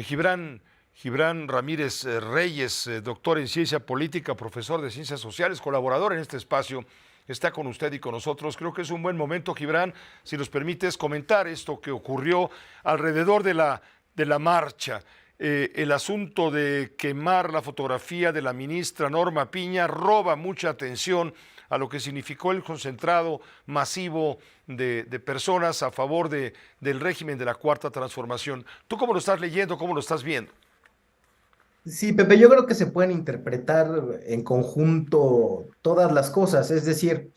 Gibran Ramírez Reyes, doctor en ciencia política, profesor de ciencias sociales, colaborador en este espacio, está con usted y con nosotros. Creo que es un buen momento, Gibran, si nos permites comentar esto que ocurrió alrededor de la marcha. El asunto de quemar la fotografía de la ministra Norma Piña roba mucha atención a lo que significó el concentrado masivo de personas a favor del régimen de la Cuarta Transformación. ¿Tú cómo lo estás leyendo, cómo lo estás viendo? Sí, Pepe, yo creo que se pueden interpretar en conjunto todas las cosas, es decir,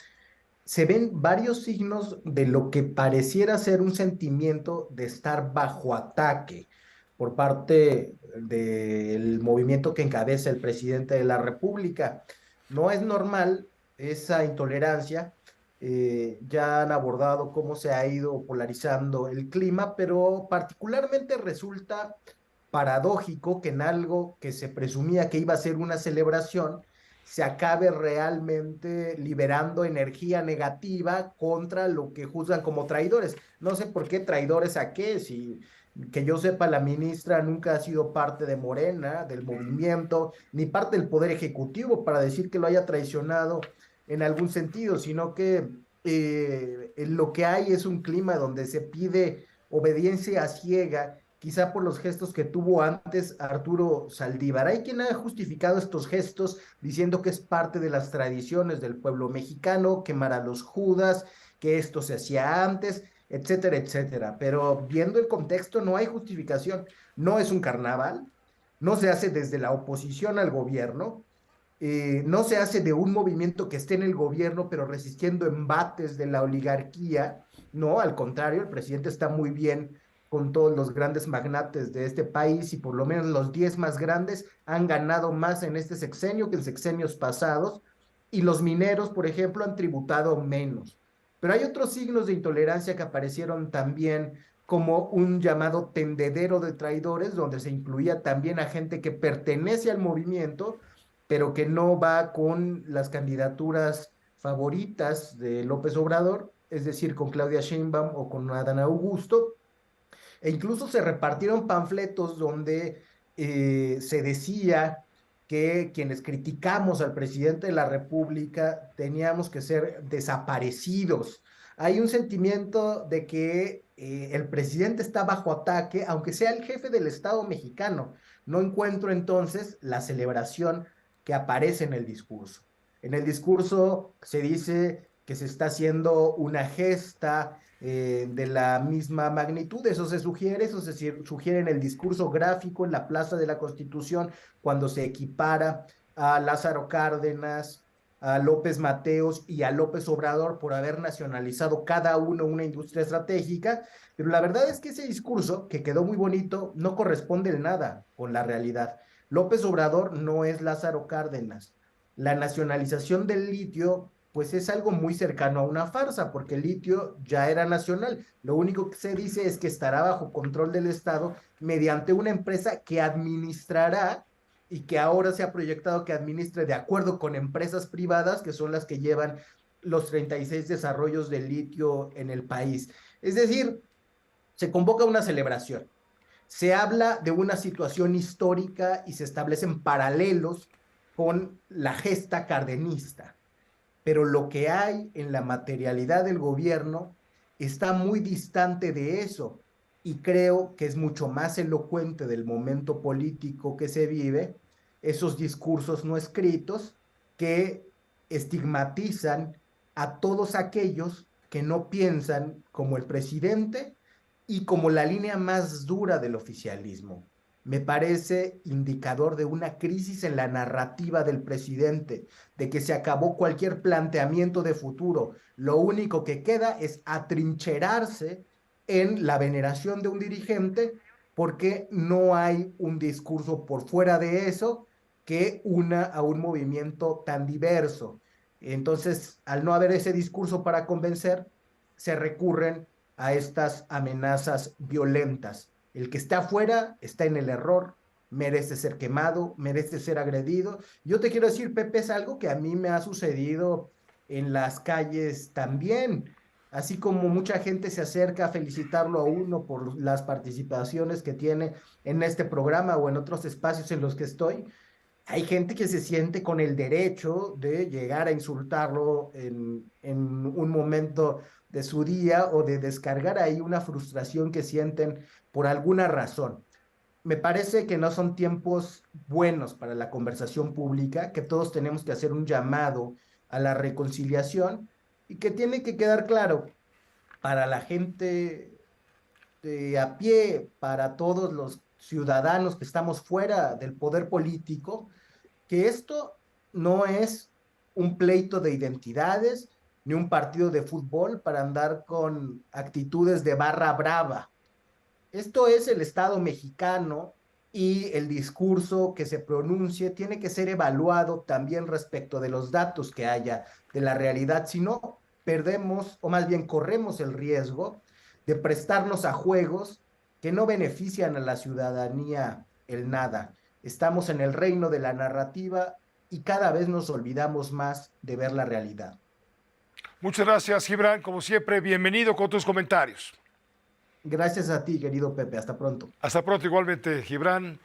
se ven varios signos de lo que pareciera ser un sentimiento de estar bajo ataque por parte del movimiento que encabeza el presidente de la República. No es normal esa intolerancia. Ya han abordado cómo se ha ido polarizando el clima, pero particularmente resulta paradójico que en algo que se presumía que iba a ser una celebración, se acabe realmente liberando energía negativa contra lo que juzgan como traidores. No sé por qué traidores a qué, si que yo sepa, la ministra nunca ha sido parte de Morena, del movimiento, ni parte del Poder Ejecutivo para decir que lo haya traicionado en algún sentido, sino que lo que hay es un clima donde se pide obediencia ciega, quizá por los gestos que tuvo antes Arturo Saldívar. Hay quien ha justificado estos gestos diciendo que es parte de las tradiciones del pueblo mexicano, quemar a los judas, que esto se hacía antes, etcétera, etcétera. Pero viendo el contexto no hay justificación. No es un carnaval, no se hace desde la oposición al gobierno, no se hace de un movimiento que esté en el gobierno, pero resistiendo embates de la oligarquía. No, al contrario, el presidente está muy bien con todos los grandes magnates de este país y por lo menos los 10 más grandes han ganado más en este sexenio que en sexenios pasados y los mineros, por ejemplo, han tributado menos. Pero hay otros signos de intolerancia que aparecieron también como un llamado tendedero de traidores, donde se incluía también a gente que pertenece al movimiento, pero que no va con las candidaturas favoritas de López Obrador, es decir, con Claudia Sheinbaum o con Adán Augusto, e incluso se repartieron panfletos donde se decía que quienes criticamos al presidente de la República teníamos que ser desaparecidos. Hay un sentimiento de que el presidente está bajo ataque, aunque sea el jefe del Estado mexicano. No encuentro entonces la celebración que aparece en el discurso. En el discurso se dice que se está haciendo una gesta de la misma magnitud. Eso se sugiere en el discurso gráfico en la Plaza de la Constitución, cuando se equipara a Lázaro Cárdenas, a López Mateos y a López Obrador por haber nacionalizado cada uno una industria estratégica, pero la verdad es que ese discurso, que quedó muy bonito, no corresponde en nada con la realidad. López Obrador no es Lázaro Cárdenas. La nacionalización del litio pues es algo muy cercano a una farsa, porque el litio ya era nacional. Lo único que se dice es que estará bajo control del Estado mediante una empresa que administrará y que ahora se ha proyectado que administre de acuerdo con empresas privadas, que son las que llevan los 36 desarrollos de litio en el país. Es decir, se convoca una celebración, se habla de una situación histórica y se establecen paralelos con la gesta cardenista, pero lo que hay en la materialidad del gobierno está muy distante de eso y creo que es mucho más elocuente del momento político que se vive, esos discursos no escritos que estigmatizan a todos aquellos que no piensan como el presidente y como la línea más dura del oficialismo. Me parece indicador de una crisis en la narrativa del presidente, de que se acabó cualquier planteamiento de futuro. Lo único que queda es atrincherarse en la veneración de un dirigente porque no hay un discurso por fuera de eso que una a un movimiento tan diverso. Entonces, al no haber ese discurso para convencer, se recurren a estas amenazas violentas. El que está afuera está en el error, merece ser quemado, merece ser agredido. Yo te quiero decir, Pepe, es algo que a mí me ha sucedido en las calles también. así como mucha gente se acerca a felicitarlo a uno por las participaciones que tiene en este programa o en otros espacios en los que estoy, hay gente que se siente con el derecho de llegar a insultarlo en un momento de su día o de descargar ahí una frustración que sienten por alguna razón. Me parece que no son tiempos buenos para la conversación pública, que todos tenemos que hacer un llamado a la reconciliación y que tiene que quedar claro para la gente de a pie, para todos los ciudadanos que estamos fuera del poder político, que esto no es un pleito de identidades ni un partido de fútbol para andar con actitudes de barra brava. Esto es el Estado mexicano y el discurso que se pronuncie tiene que ser evaluado también respecto de los datos que haya de la realidad. Si no, perdemos o más bien corremos el riesgo de prestarnos a juegos que no benefician a la ciudadanía el nada. Estamos en el reino de la narrativa y cada vez nos olvidamos más de ver la realidad. Muchas gracias, Gibran. Como siempre, bienvenido con tus comentarios. Gracias a ti, querido Pepe. Hasta pronto. Hasta pronto, igualmente, Gibran.